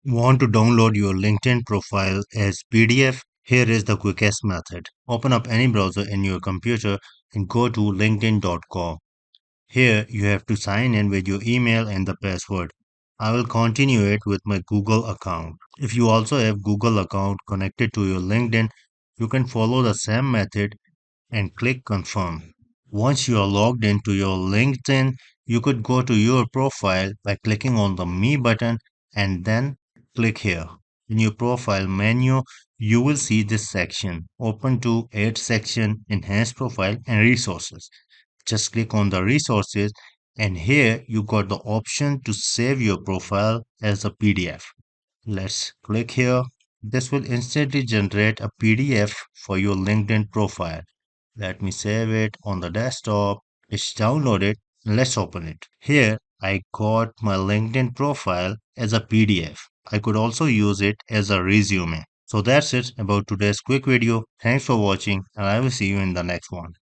Want to download your LinkedIn profile as PDF? Here is the quickest method. Open up any browser in your computer and go to linkedin.com. Here you have to sign in with your email and the password. I will continue it with my Google account. If you also have Google account connected to your LinkedIn, you can follow the same method and click confirm. Once you are logged into your LinkedIn, you could go to your profile by clicking on the Me button and then click here. In your profile menu, you will see this section open to Add section, Enhance profile and resources. Just click on the resources and here you got the option to save your profile as a PDF. Let's click here. This will instantly generate a PDF for your LinkedIn profile. Let me save it on the desktop. It's downloaded. Let's open it. Here I got my LinkedIn profile as a PDF. I could also use it as a resume. So that's it about today's quick video. Thanks for watching and I will see you in the next one.